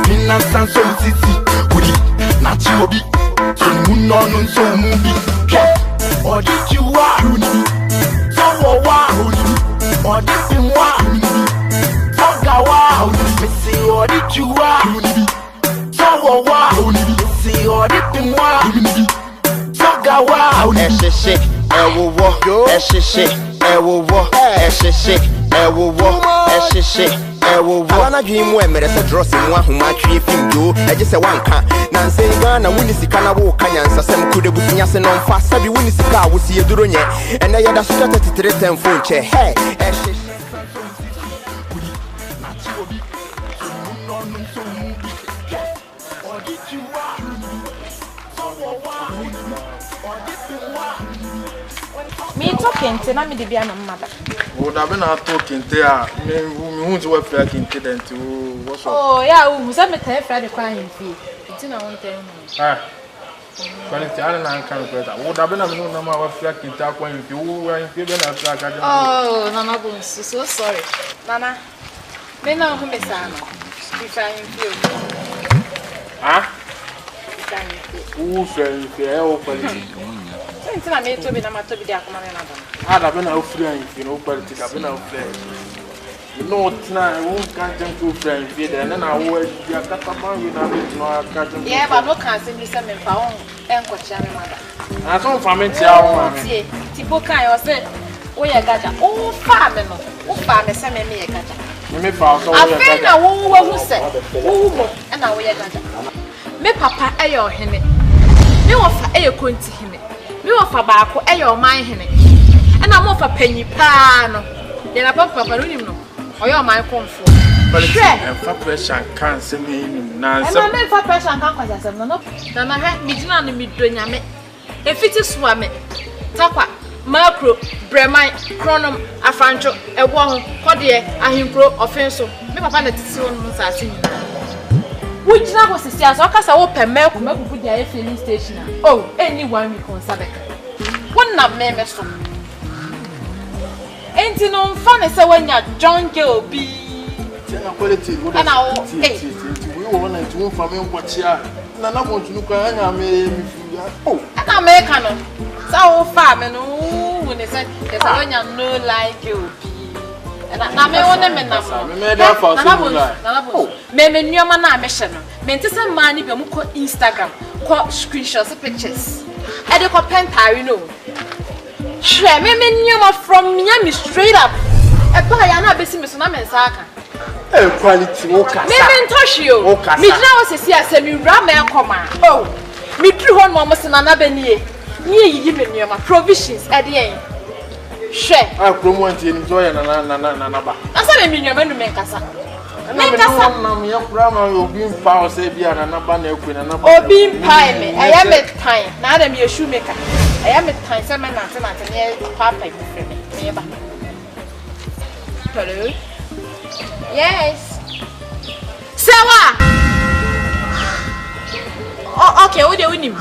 Pina Sanso City, Woody, Nachi so Munon so movie. Or did you are so or did you are so gawa, see or did you are so see or did you are so gawa, Alana dream when there's a dross in one who might treat him do. I just say one can. Nancy Ghana, Winnie Kana walk, and some could have been yassing on fast. Sabi Winnie Sika will see a duronia, and I had a started to 3 phone chair. Hey, me talking to na me de bia na mother. Would have been talking there. Me won't work for incident to what's up. Oh, yeah, who said me tell Friday crying fee. It's in our time. Ah, quality and can better. Would have been a no number of flat in talk when you were in Cuban. Oh, Nana Bones, so sorry. Nana, they know who Miss Anna. If I am you. Ah? Who's very fair? Since I made to be a matter of the Akuman. I'd have been out friend, you know, but it's been out friend. You know, tonight I won't catch them two friends, and then I will get a couple of you. Yeah, but no can't send me some pound and what channel. I saw family. Tipoka, or said, we are gacha. Oh, farmer, oh, farmer, send me a gacha. You may pass all the friend. I won't say, oh, and now we are gacha. Me papa, a your him. Me offer a your coin to him. Me offer back a your mind him. And I'm off a penny pan. Then I papa no or your mind come for. But and for pressure can't send me now. And I made for pressure and can't cause no. Then I had me dinner and me doing a me. If it is swam, tapa, macro, bremai, chronum, afrancho, a wall, cordier, a himpro, offenso. Me papa let see one month as in. Which now was the stairs, or cast a open milk, put the filling station. Oh, anyone we consider. One not members from. Ain't you no fun as when you're John Gilby? And I'll we want to move from him. What's here? Nana want to look at oh, and American. So far, and oh, when they said, there's a when you know like you. And I may want them and me, man, mission. Mentis money, be Instagram, quote screenshots, pictures. And the pen, you know. Share me from Miami straight up. A Bayana business on a Saka. Oh, quality, me touch you. Me now was a semi ramen comma. Oh, me 200 moments in another near. Near giving you my provisions at the end. Share. I promote to enjoy an another. That's what I mean, you're going to make us. Make us young grammar, you'll be in power, say, be an another queen and or being pie me. I am at time. Now I'm your shoemaker. I am at time, some man, and near papa. Hello? Yes. Sarah! Oh, okay, what do you win him?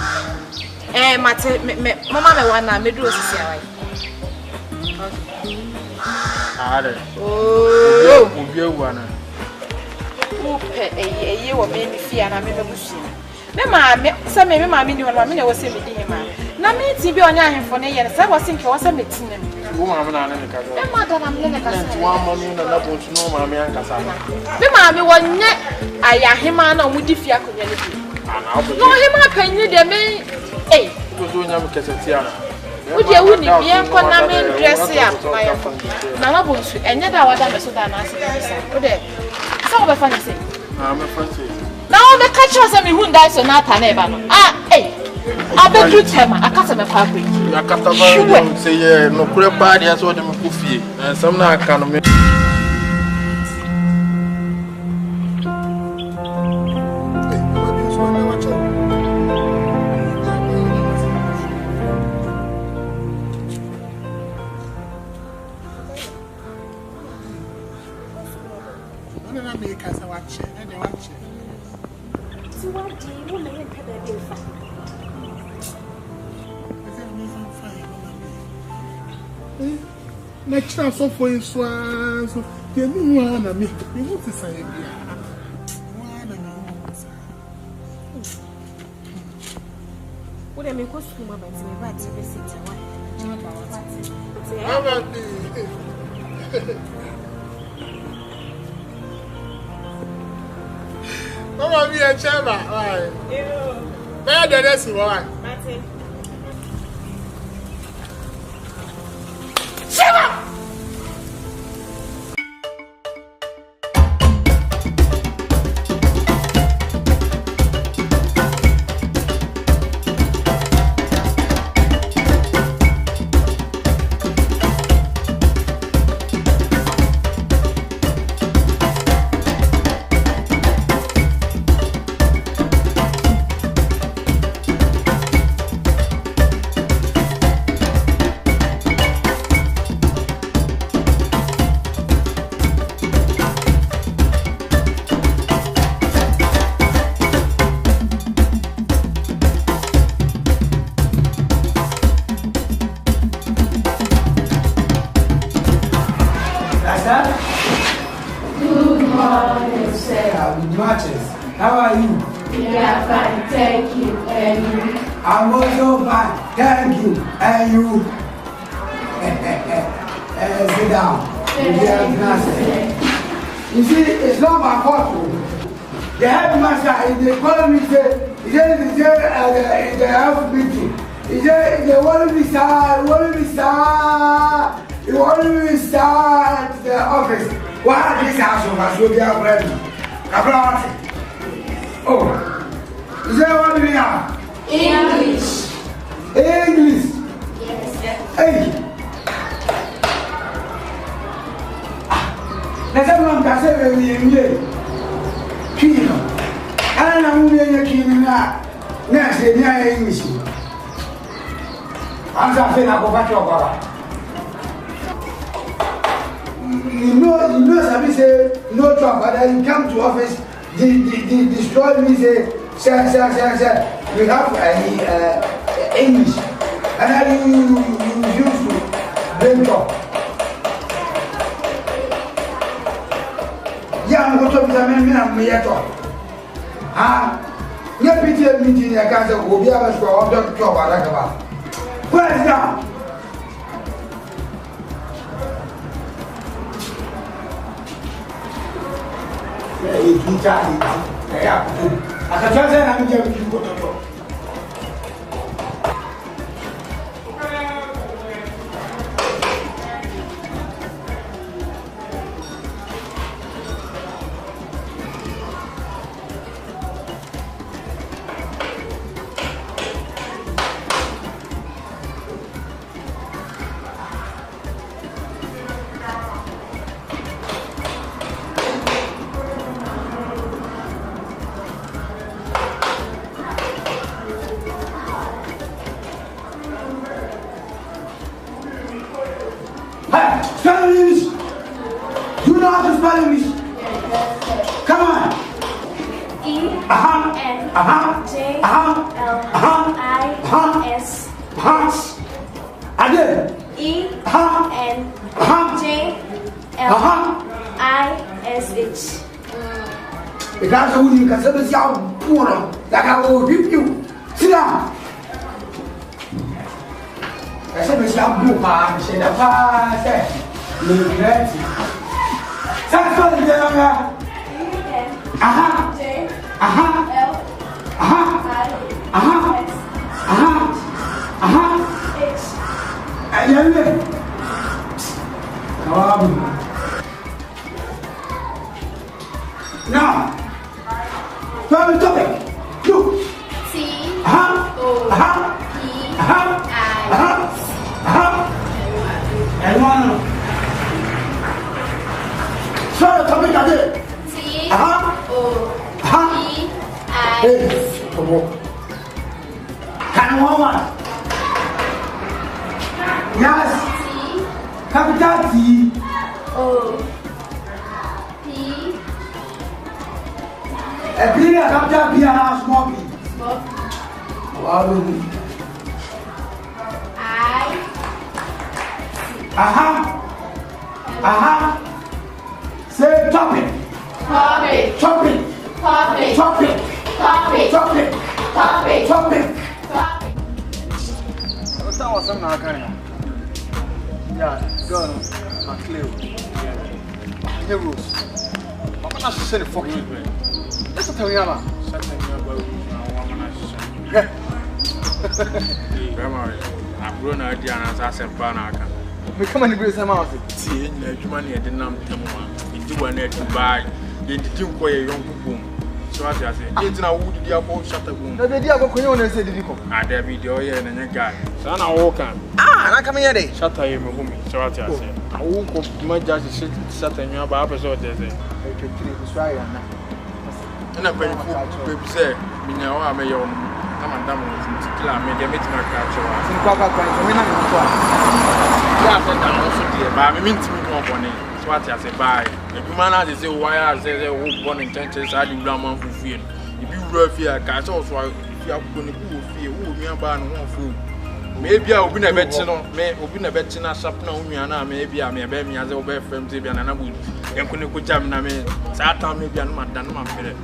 Mamma, one, me do a Sarah. Oh, you one. A year or maybe fear, and I never was. Mamma, some maybe my mini one minute was saying, now me to be on your phone, and I was thinking, was a meeting. Woman, I'm one money and I want to know my man. Mamma, one net, I am him on with the fear community. No, him up and you the main. Eh, would you win me and Conaman dress up my Nana Bush, and yet I was a so than I said, so the funny thing. I'm a fancy. Now the catchers and me who dies on that never. Ah, eh. I bet you tell me, I can't have a fabric. I can't say, no, poor body as what I'm goofy, and some now can't make. Next time, so for you, swans, you want to make you want to say, What am I going to do about it? What is Mama, be a chamber. Why? Where the rest of one? How are you? We are fine, thank you. And you? I'm also fine, thank you. And you? Sit down. You see, it's not my fault. The headmaster in the economy said, he said in the health meeting, he said, they want to be sad, he want to be sad at the office. Why this house of us will be our friend? Oh, is that what we are? English. English? Yes. Hey! Let's have one can say we are Kino. And I'm going to Kino now. Next, near English. I'm saying I go back to your brother. You know, somebody say no job, but then you come to office. Destroy me, say, we have English, and then you use to bring up. Yeah, I'm going to be a man, you pity meeting, I can't say, we'll be able to go on the job. Where is that? Spell English. Do you know how to spell English? Come on. E-N-J-L-I-S-H. Again. E-N-J-L-I-S-H. Because when you can say this, like I will whip you. Sit down. I said, Miss Yabu, man, she never said, regret. That's what the young man. Now, tell me topic. Look. And one. So the topic again. Can one. Yes. Capital T. A big capital B and a small b. Wow. Say topic. na aka ya. Yeah, go on. Clear. Yeah, rules. I'm not saying fucking. Let's tell you about. Grandma, I'm grown idea and as I said, Banaka. We come and bring some out. See, money I didn't know. If you were to buy, you didn't quite a young boom. So I say, it's now would the apple shut the boom. The idea of Koyon said, did you come? I dare be the oil and a guy. So I walk on. Ah, I come here. Shut up, him, so I say, I won't go my judge shut in your episode. There's a and I'm going to say, me now, I may own. I'm a dumb particular, I made a meeting my culture. Yeah, I also did, but I mean to me company. So what I say, buy. If you man has say, why I say, oh, born in churches, I didn't grandma for fear. If you rough here, catch also, if you are going to go fear, who me about one food. Maybe I will be a veteran, may open a veteran shop now, maybe I may bear me as a bear from Zibian and I would. And couldn't put jam, I mean, Satan maybe I'm not done my period.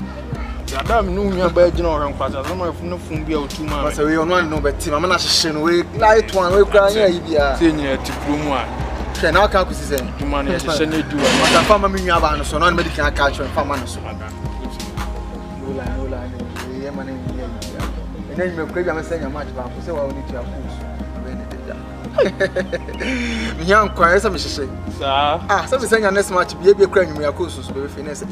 I don't know me about general class. I don't know if no phone be out 2 months. So we don't know, but Tim, I'm not ashamed. We light one, we cry here. Senior to Kumawood. Can I can't say, to money, I should do. I found my mini about so non medical culture and farm. And then you may I'm saying a match, but I say, well, we need to have young choir, some say, some saying a next match, be a crane, we are close to be finished.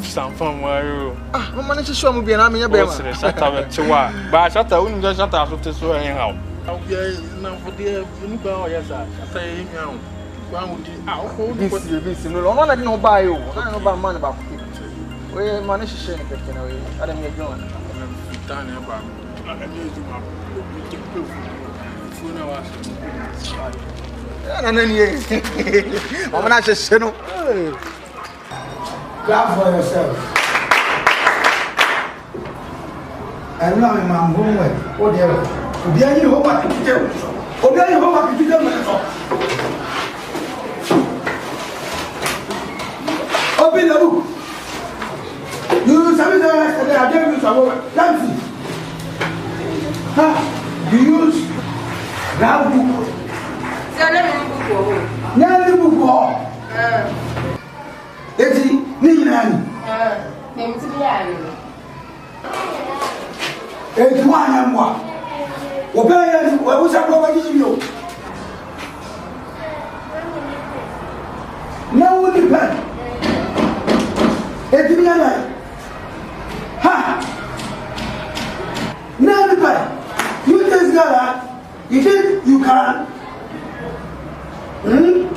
Some fun where I'm managed to show me an army about shut up to what? But shut up, wouldn't just shut up to so anyhow. Now for the yes, I say, one would this no one I didn't know buy you. I don't know about money about people. We managed to share the question away. I don't get going. I'm about and then I'm not just Clap for yourself. And now I'm homework. What the hell? Be any homework to tell. Be any homework to tell. Open the book. You submit yesterday. I gave you some homework. Nancy. You use that book. Nancy book. Eti ni nani? Eti wana mwa. Obaya ni wabusa kwa kijibio. Na uni pen. Eti ni nani? Ha. Nani pen? You just got you think you can?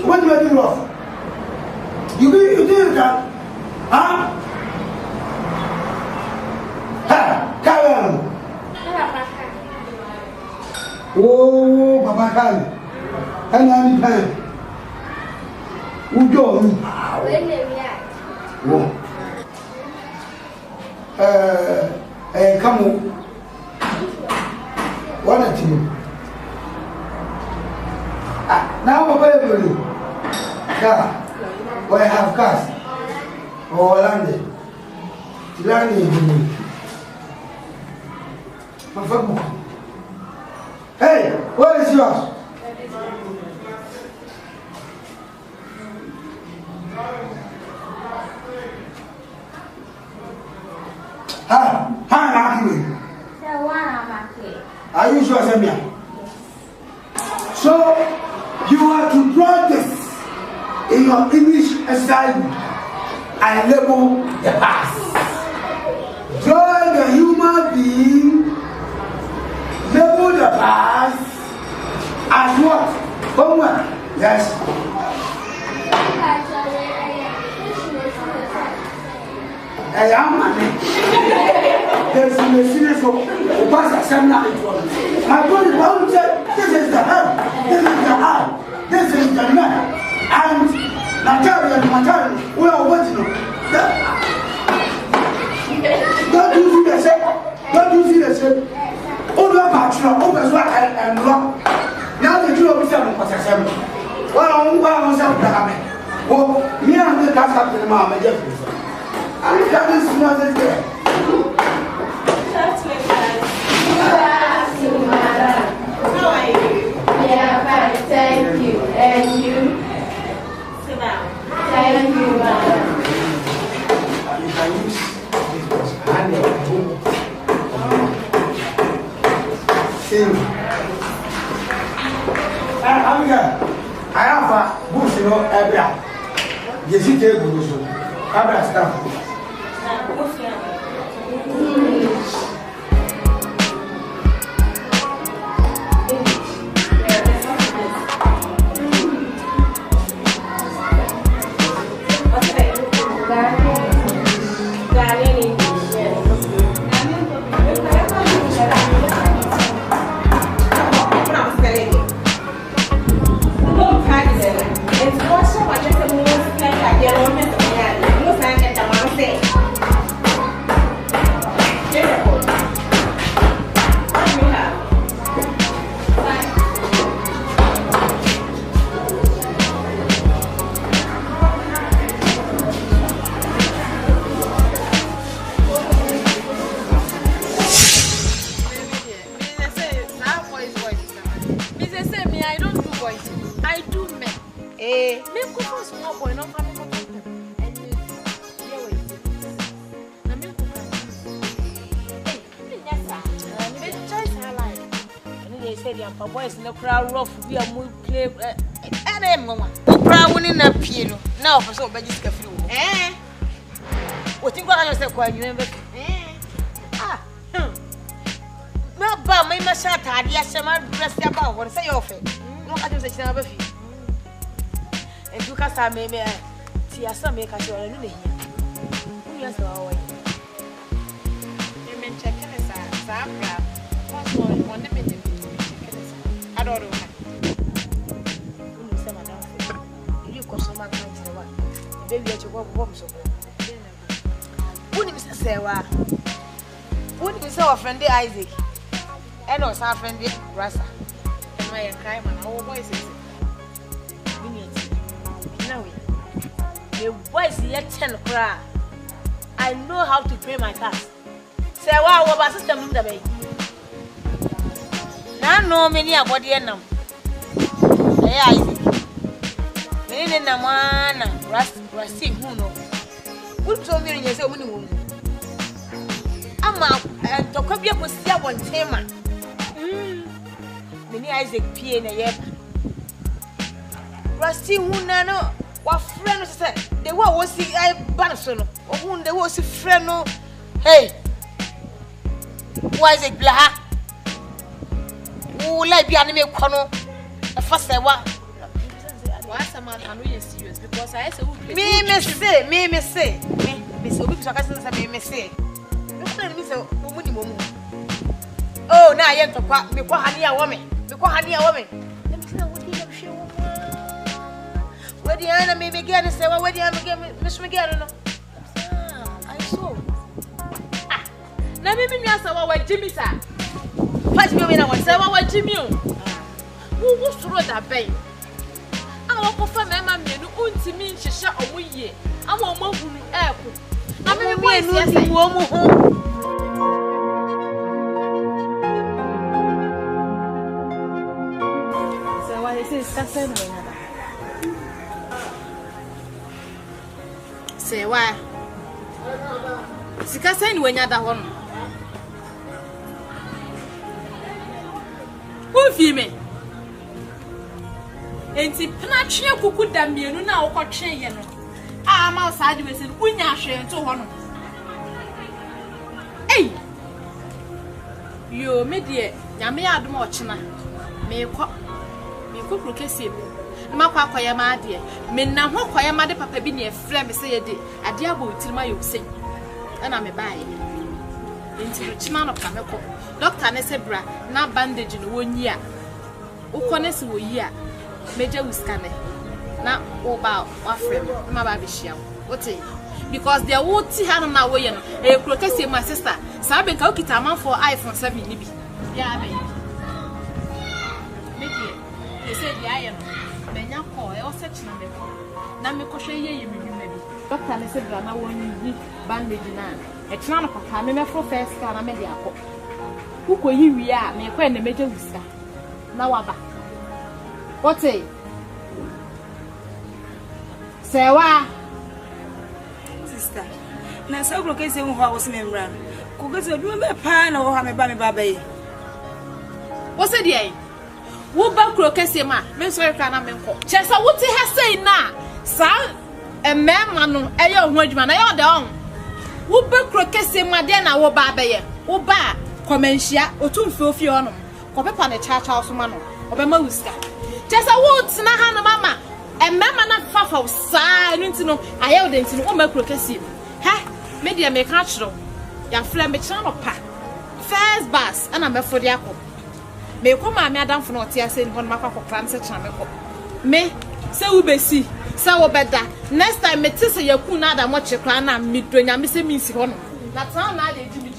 What do you do wrong? You think that? Huh? Ha! Come on! Oh, Papa Kali. And I'm paying. Who do me? Come on. What a team. Now, Papa, yeah. We have cars or landed. Hey, what is yours? Are you sure, Samia? So, you are to draw this in your English assignment and label the past. Draw the human being, label the past as what? Homework. Yes. I am man. There's a serious of the past assembly. My body said, this is the head, this is the eye, this is the neck. And Natalia, we are waiting. Don't you see the shape? Don't you see the shape? All the bachelor, all the swag and rock. Now the two of us are not assembly. Well, I'm myself. Oh, me and the cast up to the mom, and Jeffrey. And that is not there. That's my dad. How are you? Esi table so. Abra staff. Boys in the crowd rough, we are more play. And I'm one. Crowd winning a piano. Now for so bad, just a few. Eh? What think I was quite remember? Ah, not by my massata, yes, I'm not dressed about what say of it. No, I don't say never feel. And you can't have me, see, I saw make us all in here. Yes, away. You mean checking us out, what's more than 1 minute? I don't know. You come some man in the one. Baby, you go home so. Wouldn't you say what? Wouldn't you say our friend Isaac? And our friend Rasa. And my crime and our voices. We need now. The voice yet 10 cry. I know how to pay my tax. Say what our system in the bay. No many are body and Isaac. Many in the man, Rusty, who know. Who told me in your own woman? I'm out and to copy up with one tamer. Many Isaac P. in a year. Rusty, who know what friends said. They were see I Banson, or whom there was a friend. Hey, why is it black? Who like be anime corner? A first I want. Why some man can really serious because I say, me say, me say, me so because I can say, oh, now I am to quack before honey a woman, before honey a woman. Let me know what you show. Where the enemy began to say, well, where the enemy Miss Miguel. I saw. Ah, now maybe me ask what Jimmy said. Patch me when I want to say, what Jimmy? Who was through that bay? I want to find my mammy who to me, she shot a wee. I want more who air. I mean, why is it warm home? So, what is it? Say, why? Sika say when you're that one. Who feel me? Enti penachia kuku da mienu na okotwe ye no. Ah ma osade we se kunya hwe ento ho no. Ei. Yo me de nyame adom ochina. Me kɔ prokesi bi. Ma kwa akoya ma ade. Me na ho akoya ma de papa bi ne efre me se ye de. Ade abo utirima yo sen. Na me baaye. Enti ochina no ka me kɔ. Doctor ne se bra na bandage no wonyi a. Ukone se wo yi a. Major Wiskane. Now, about our friend, my baby shell. What is because they won't see her on our way. A protest my sister. Sabin Kokita man for iPhone 7 Libby. Yeah, baby. They said the iron. Menya call, I was such number. Namiko ye, maybe. Doctor, I said, I won't need bandage now. A tron of a camera for first car, I made the apple. Who could you are? May acquaint the Major Wiska. Now, about. What say? Say what? Sister. Na so go kese ho was membra. Ko go se du me pa na wo ha me ba me baba yi. What say dey? Wo ba kro kese ma, me so ka na me nko. Che sa wo ti ha sei na. Sa mema no eye ho adwuma na ye de on wo be krokese made na wo ba be ye wo ba komanhia otumfe ofie honom ko pepa ne chacha osoma no obema wuska chesa wo tina ha no mama mema na fafa saa no ntino aye wo de ntino wo ma krokese he me de me ka chiro ya fle me chira no pa first bus ana me fodi akọ me ko ma me adamfo no otia se ni hono makwa kokra nse chira me ko me se wo besi se wo beda next time me tise yaku na da mo chekra na midonya me se minsi hono na tan na de jimi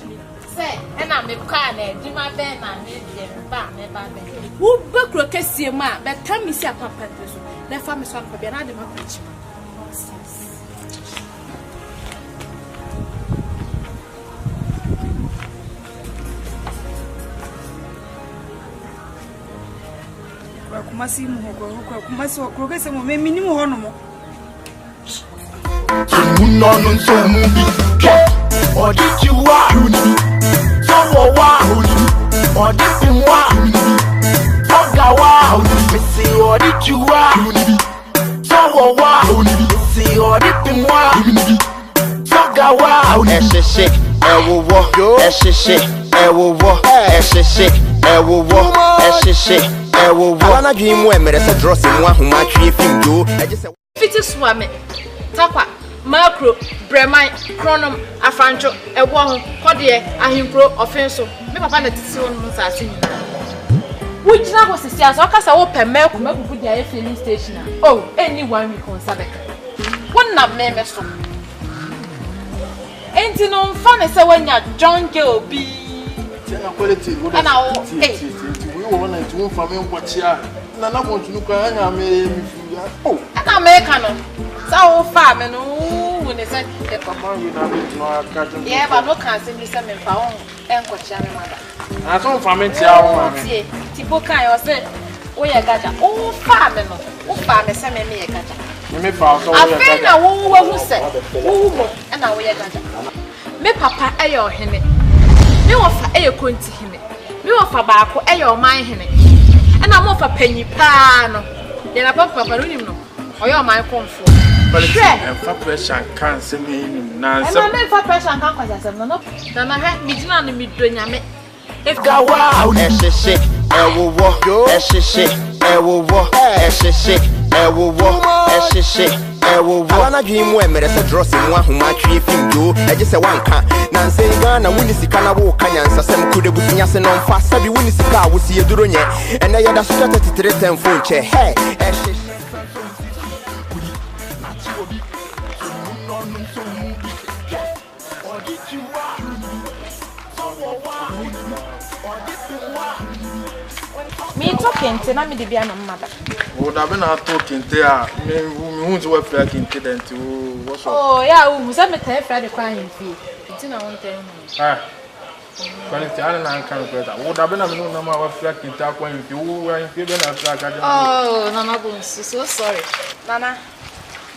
se ena me kwa na di ma be na me de ba me ba be wo be krokese ma be kan mi si apapa peso na fa me so an pa na de ma preach Kumasi mu hoko kumasi krokese mu me minimu hono mo Muno no so mu bi odi jiwa uni so wo wa uni odi pinwa uni so ga wa uni me si odi jiwa uni so wo wa uni me si odi pinwa uni so ga wa uni Ehyehye ewowo Ehyehye ewowo Ehyehye ewowo Ehyehye ewowo ana dwimu emere se dross mu ahoma twe fim jo eje se fiti swame takwa macro bremai chronom afancho ewo ho kode ahimpro offenso me papa na titi won nsase nyina wo gina ho sisi aso kasa wo pe makubu dia ye filling station oh any one week on sabek won na me so enti no mfa ne se wanya John Obi tia quality wo ana o we won na tu mfa me nkwochia na na kontinu kwa anya me mi fu ya oh ana me ka no sa wo fa me no wo ne se e papa we na be no aka jo ye ba no kan se bi se me fa won enkochia me mada na so mfa me tia wo ma me ti bo kan yo se wo ye gaja o fa me no wo fa me se me ye gaja me fa so wo ye gaja afena wo hu se wo mo na wo ye gaja me papa eye ohene me wo fa eye konti hene me wo fa baako eye oman hene na mo fa panyi pa no ye na papa no nim no oye oman konfo and for pressure can say me na so me fa pressure kan kwaja sem no na he mi gina no mi do nyame if ga wa uni Ehyehye ewowo Ehyehye ewowo Ehyehye ewowo Ehyehye ewowo ana dwimu emere se dross mu ahoma twe fim jo eje se wanka na nsenga na wuni sika na wo kanyansa sem kude businya se no mfa sabi wuni sika a wo si eduro nye ene ye da so 33 10 phone che hey Ehyehye me talking to na me de bia na mmada wo da be na talking te a me hu nti wa fra kinte den ti wo so oh ya wo se me tan fra de kwa himfi nti na won tan ah quality ana na kan ko ta wo da be na me no ma wa fra kinte akwa himfi wo wa himfi be na fra ka de oh nana go so sorry nana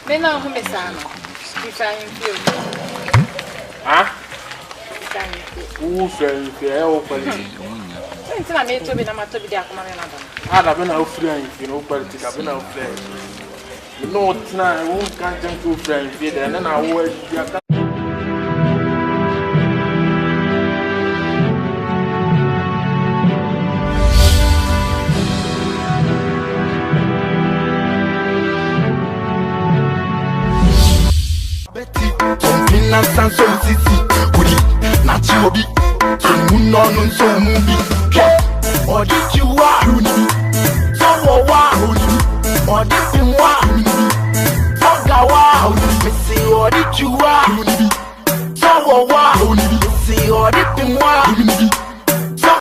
me na hu me sa no bi fra himfi ah wo fra himfi e wo quality nti na me to bi na ma to bi de akoma me na da ada be na ofri an fi no quality da be na ofri no tina wo kan jam to ofri an fi de na wo ya ka Betty something na sanso sisi uri na chi obi muno no so mu bi odi jiwa uni so wo wa uni odi pinwa uni so ga wa uni me si odi jiwa uni so wo wa uni me si odi pinwa uni